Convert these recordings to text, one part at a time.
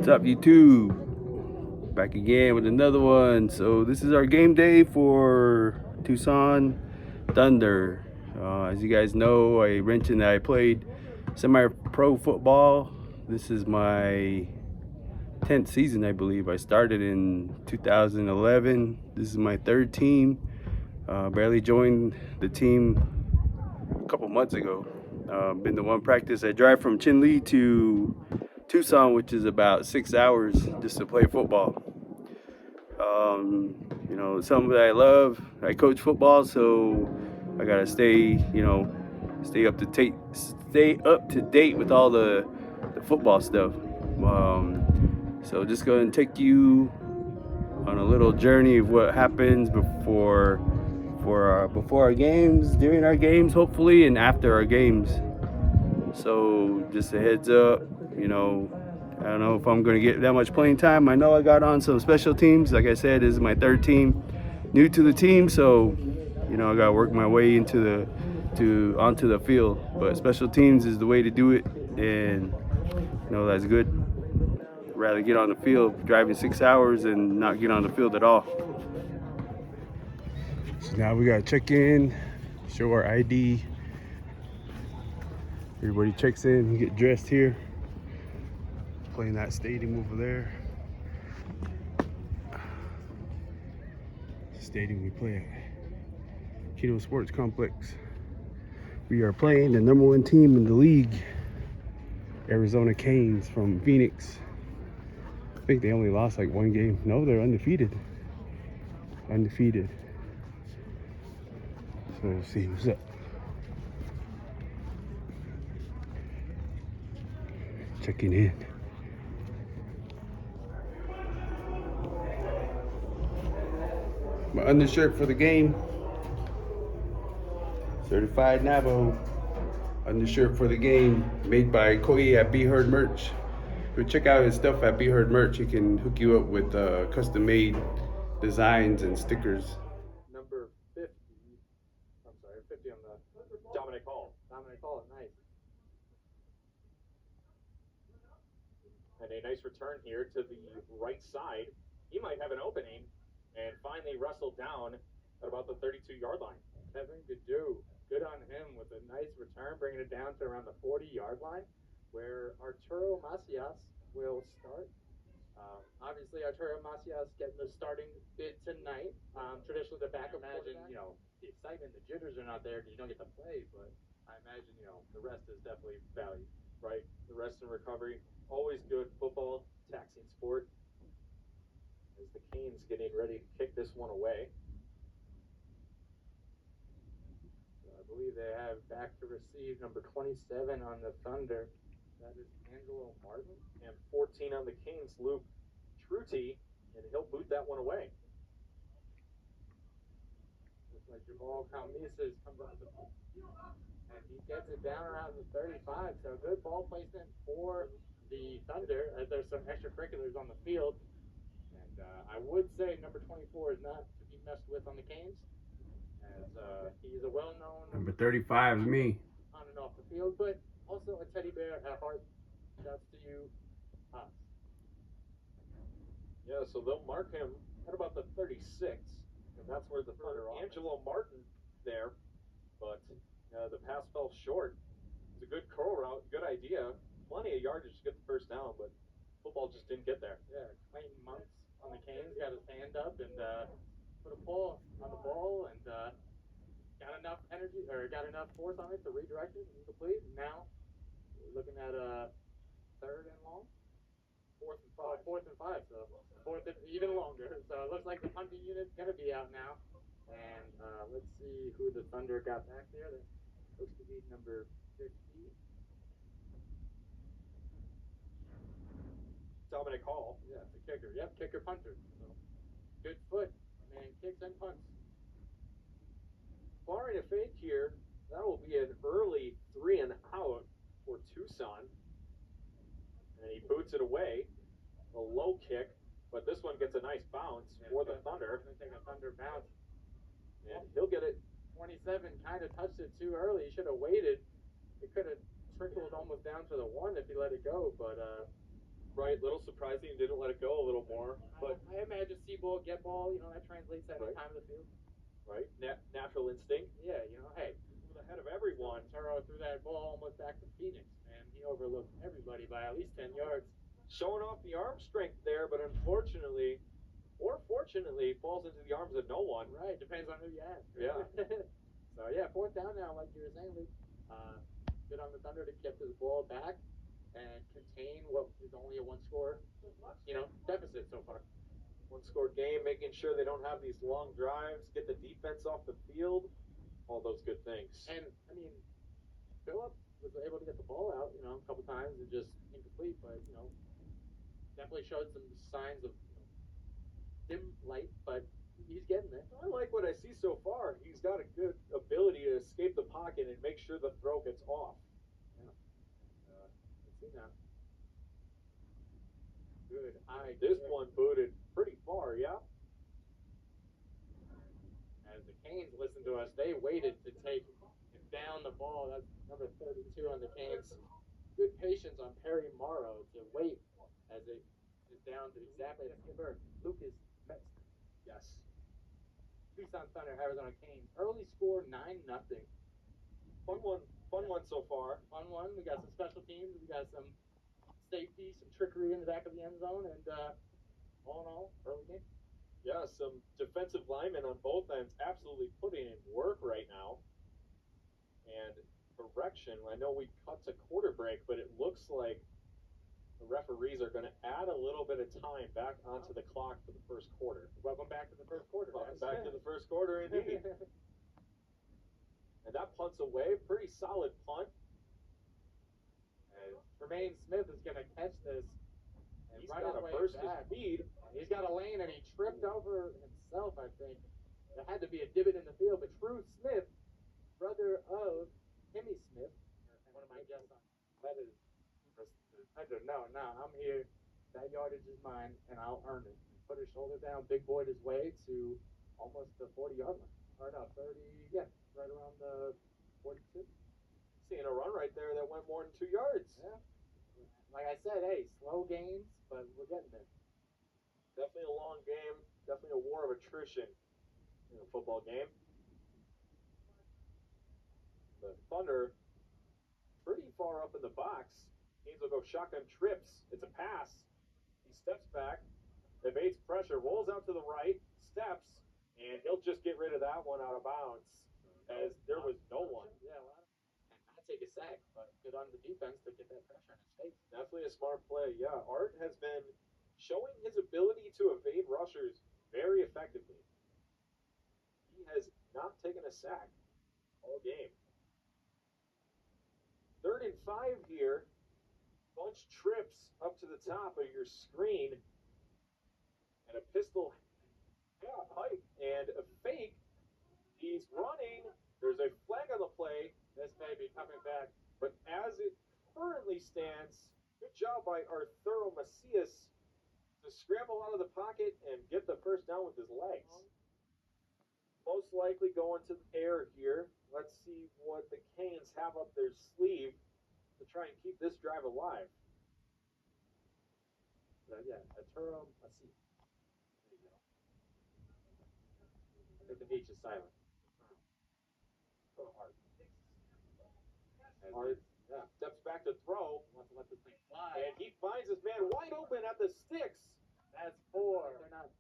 What's up, YouTube? Back again with another one. So this is our game day for Tucson Thunder. As you guys know, I mentioned that I played semi-pro football. This is my 10th season, I believe. I started in 2011. This is my third team. Barely joined the team a couple months ago. Been to one practice. I drive from Chinle to Tucson, which is about 6 hours just to play football. You know, something that I love. I coach football, so I gotta stay up to date with all the football stuff. So just go and take you on a little journey of what happens before our games, during our games, hopefully, and after our games. So just a heads up, you know, I don't know if I'm going to get that much playing time. I know I got on some special teams. Like I said, this is my third team, new to the team, so you know I got to work my way onto the field. But special teams is the way to do it, and you know that's good. Rather get on the field driving 6 hours and not get on the field at all. So now we gotta check in, show our ID. Everybody checks in, get dressed here. Playing that stadium over there. Stadium we play at. Kino Sports Complex. We are playing the #1 team in the league, Arizona Canes from Phoenix. I think they only lost like one game. No, they're undefeated. Undefeated. So we'll see what's up. Checking in. My undershirt for the game. Certified Navajo. Undershirt for the game, made by Koi at Be Heard Merch. Go check out his stuff at Be Heard Merch. He can hook you up with custom-made designs and stickers. Number 50. I'm sorry, 50 on the Dominic Hall. Dominic Hall, nice. And a nice return here to the right side. He might have an opening and finally wrestled down at about the 32-yard line. Kevin Gadoo, good on him with a nice return, bringing it down to around the 40-yard line, where Arturo Macias will start. Obviously, Arturo Macias getting the starting bid tonight. Traditionally, the backup. Imagine, the excitement, the jitters are not there because you don't get to play, but I imagine, the rest is definitely valued, right? The rest and recovery, always good. Football, taxing sport. As the Canes getting ready to kick this one away. I believe they have back to receive number 27 on the Thunder. That is Angelo Martin. And 14 on the Canes, Luke Truti, and he'll boot that one away. Looks like Jamal Calmises comes up and he gets it down around the 35. So good ball placement for the Thunder as there's some extracurriculars on the field. And I would say number 24 is not to be messed with on the Canes, as he's a well-known Number 35 is me. On and off the field, but also a teddy bear at heart. Shouts to you, Hans. Yeah, so they'll mark him at about the 36, and that's where the Thunder Angelo Martin there, but the pass fell short. It's a good curl route, good idea, plenty of yardage to get the first down, but football just didn't get there. Yeah, Clayton Monks on the Canes got his hand up and put a pull on the ball and got enough energy or got enough force on it to redirect it and complete. Now we're looking at a third and long, fourth and five. So fourth and even longer. So it looks like the punting unit's gonna be out now. And let's see who the Thunder got back there. That looks to be number 50. Dominic Hall. Yeah, the kicker. Yep, kicker punter. So good foot. Man, kicks and punts. Barring a fake here, that will be an early 3 and out for Tucson. And he boots it away. A low kick, but this one gets a nice bounce for the Thunder. Going to take a Thunder bounce. And he'll get it. 27 kind of touched it too early. He should have waited. It could have trickled almost down to the 1 if he let it go, but Right, a little surprising, didn't let it go a little more, but I imagine see ball, get ball, that translates at Right. the time of the field. right, natural instinct. Yeah, hey, He was ahead of everyone. Turo threw that ball almost back to Phoenix, man. He overlooked everybody by at least 10 yards. Showing off the arm strength there, but unfortunately, or fortunately, falls into the arms of no one. Right, depends on who you ask. Yeah. So, yeah, fourth down now, like you were saying, Luke. Good on the Thunder to get this ball back and contain what is only a one-score, deficit so far. One-score game, making sure they don't have these long drives, get the defense off the field, all those good things. And, Phillip was able to get the ball out, a couple times and just incomplete, but, definitely showed some signs of dim light, but he's getting there. I like what I see so far. He's got a good ability to escape the pocket and make sure the throw gets off. Yeah. Let's see now. Good eye. This one booted pretty far, yeah? As the Canes listened to us, they waited to take down the ball. That's number 32 on the Canes. Good patience on Perry Morrow to wait as it is down to exactly the number. Lucas Metz. Yes. Tucson Thunder, Arizona Canes. Early score 9-0. Fun one so far. Fun one. We got some special teams. We got some safety, some trickery in the back of the end zone, and all in all, early game. Yeah, some defensive linemen on both ends absolutely putting in work right now. And correction, I know we cut to quarter break, but it looks like the referees are going to add a little bit of time back onto the clock for the first quarter. Welcome back to the first quarter. Welcome back to the first quarter, indeed. And that punt's away. Pretty solid punt. And Tremaine Smith is going to catch this. And He's right got to away burst back. his speed. He's got a lane, and he tripped over himself, I think. There had to be a divot in the field, but True Smith, brother of Timmy Smith, one of my guests on that is no, I'm here. That yardage is mine, and I'll earn it. Put his shoulder down, big boyed his way to almost the 40-yard line. Or no, 30, yeah, right around the 42. Seeing a run right there that went more than 2 yards. Yeah. Like I said, hey, slow gains, but we're getting there. Definitely a long game. Definitely a war of attrition in a football game. The Thunder pretty far up in the box. Canes will go shotgun trips. It's a pass. He steps back, evades pressure, rolls out to the right, steps, and he'll just get rid of that one out of bounds as there was no one. Yeah, well, I'd take a sack, but good on the defense to get that pressure in his face. Definitely a smart play. Yeah, Art has been showing his ability to evade rushers very effectively. He has not taken a sack all game. 3rd and 5 here. Bunch trips up to the top of your screen. And a pistol hike and a fake. He's running. There's a flag on the play. This may be coming back. But as it currently stands, good job by Arturo Macias to scramble out of the pocket and get the first down with his legs. Most likely going to the air here. Let's see what the Canes have up their sleeve to try and keep this drive alive. Yeah, Arturo Macias. There you go. I think the H is silent. Art steps back to throw. Wants to let this thing fly. And he finds his man wide open at the sticks. That's 4. They're not,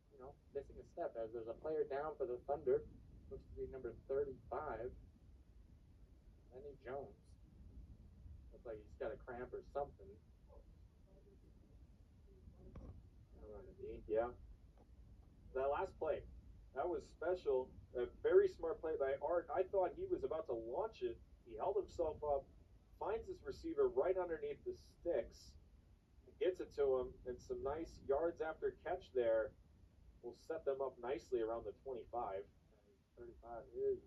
missing a step as there's a player down for the Thunder. Looks to be number 35. Lenny Jones. Looks like he's got a cramp or something. Yeah. That last play, that was special. A very smart play by Art. I thought he was about to launch it. He held himself up, finds his receiver right underneath the sticks, gets it to him, and some nice yards after catch there will set them up nicely around the 25. 35 is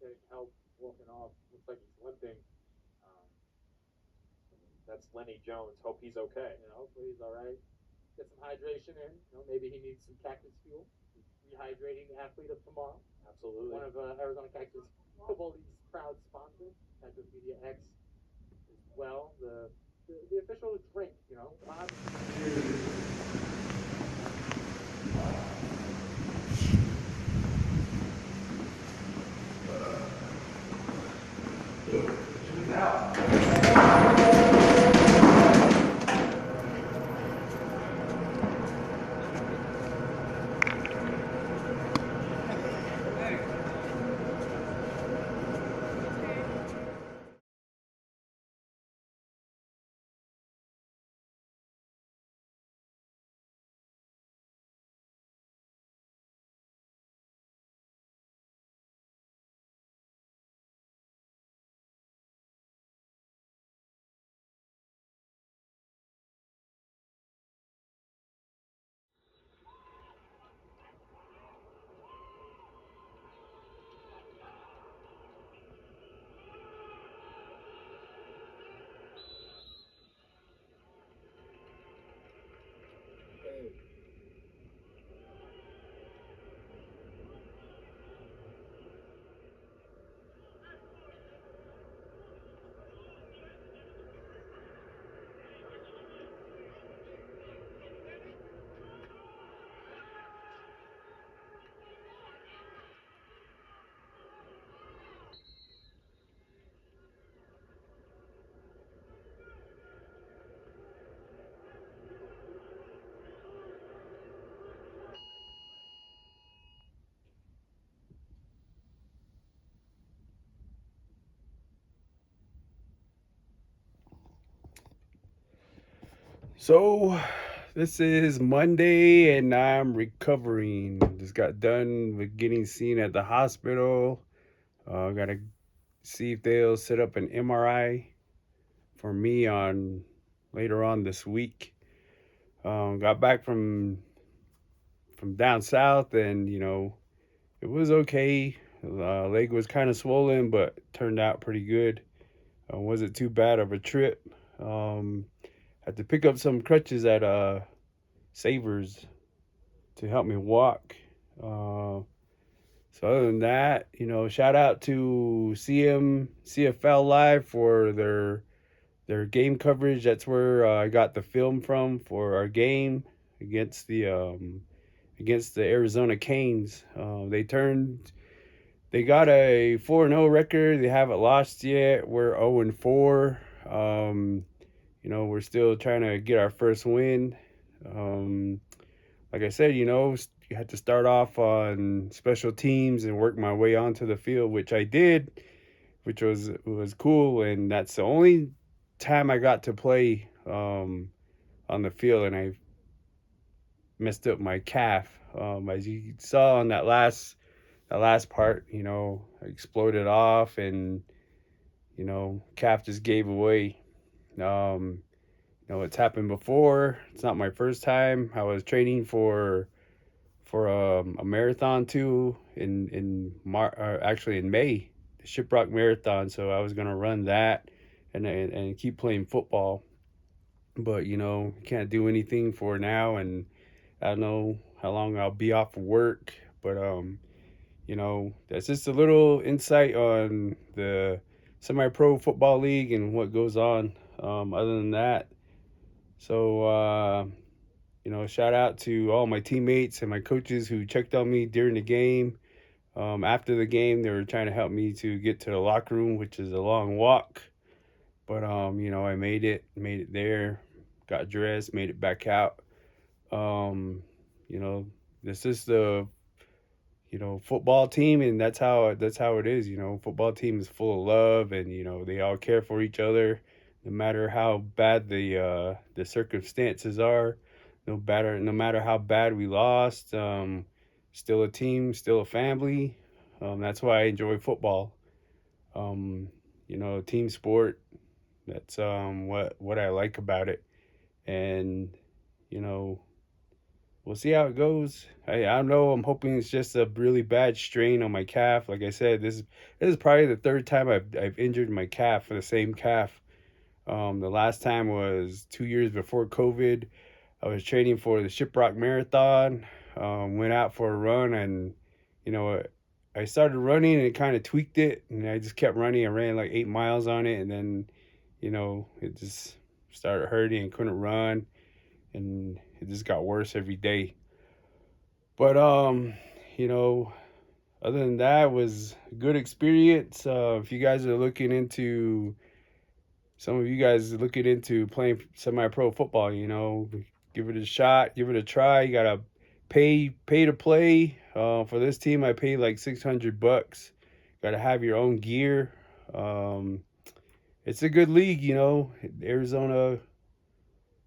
getting help walking off. Looks like he's limping. That's Lenny Jones. Hope he's okay. Hopefully he's all right. Get some hydration in. Maybe he needs some cactus fuel. Rehydrating the athlete of tomorrow. Absolutely. One of Arizona Cactus Football League's proud sponsors, Cactus Media X, as well. The the official drink, you know. So, this is Monday and I'm recovering. Just got done with getting seen at the hospital. Gotta see if they'll set up an MRI for me on later on this week. Got back from down south, and it was okay. Leg was kind of swollen, but turned out pretty good. Wasn't too bad of a trip. Had to pick up some crutches at Savers to help me walk. So other than that, shout out to CFL Live for their game coverage. That's where I got the film from for our game against the Arizona Canes. They got a 4-0 record. They haven't lost yet. We're 0-4. We're still trying to get our first win. Like I said, you had to start off on special teams and work my way onto the field, which I did, which was cool. And that's the only time I got to play on the field, and I messed up my calf. As you saw on that last part, I exploded off, and calf just gave away. It's happened before. It's not my first time. I was training for a marathon too actually in May, the Shiprock Marathon. So I was gonna run that and keep playing football, but can't do anything for now, and I don't know how long I'll be off of work. But that's just a little insight on the semi-pro football league and what goes on. Other than that, so shout out to all my teammates and my coaches who checked on me during the game. After the game, they were trying to help me to get to the locker room, which is a long walk. But I made it there, got dressed, made it back out. Um, this is the football team, and that's how it is. Football team is full of love, and they all care for each other, no matter how bad the circumstances are. No matter how bad we lost, still a team, still a family. That's why I enjoy football. Team sport. That's what I like about it, and you know we'll see how it goes. I don't know. I'm hoping it's just a really bad strain on my calf. Like I said, this is probably the third time I've injured my calf for the same calf. The last time was 2 years before COVID. I was training for the Shiprock Marathon. Went out for a run, and you know I started running and it kind of tweaked it, and I just kept running. I ran like 8 miles on it, and then it just started hurting and couldn't run, and it just got worse every day. But you know, other than that, it was a good experience. If you guys are looking into, some of you guys are looking into playing semi-pro football, you know, give it a shot, give it a try. You gotta pay to play. For this team, I paid like $600. Gotta have your own gear. Um, it's a good league, you know, Arizona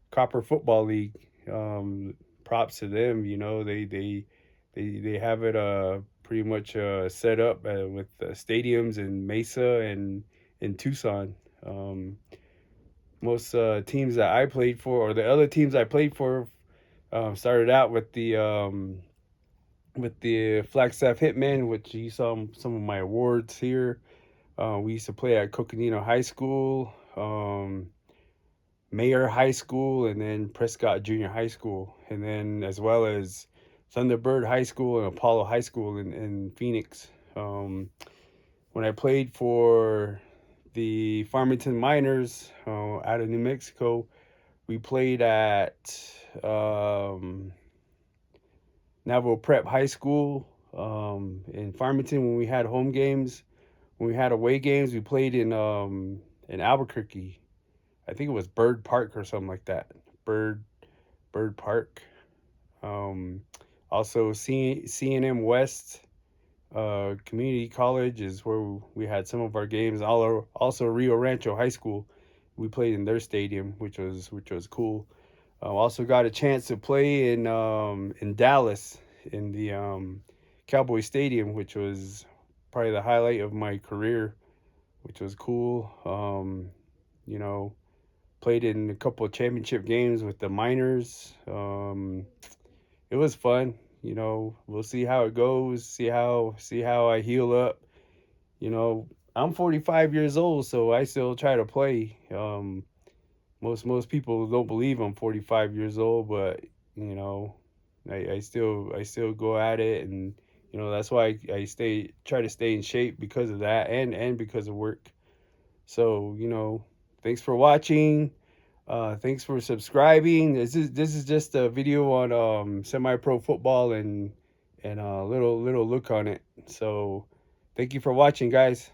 Copper Football League. Props to them, you know, they have it pretty much set up with stadiums in Mesa and in Tucson. Most teams that I played for, or the other teams I played for, started out with the Flagstaff Hitmen, which you saw some of my awards here. We used to play at Coconino High School, Mayor High School, and then Prescott Junior High School, and then as well as Thunderbird High School and Apollo High School in Phoenix. When I played for the Farmington Miners out of New Mexico, we played at Naval Prep High School in Farmington when we had home games. When we had away games, we played in Albuquerque. I think it was Bird Park or something like that. Bird Park. Also, C&M West Community College is where we had some of our games. Also, Rio Rancho High School, we played in their stadium, which was cool. Also got a chance to play in Dallas in the Cowboy Stadium, which was probably the highlight of my career, which was cool. You know, played in a couple of championship games with the Miners. It was fun. You know, we'll see how it goes. See how I heal up. You know, I'm 45 years old, so I still try to play. Most people don't believe I'm 45 years old, but you know, I still go at it, and you know that's why I try to stay in shape because of that, and because of work. So you know, thanks for watching. Thanks for subscribing. This is just a video on semi-pro football and a little look on it. So thank you for watching, guys.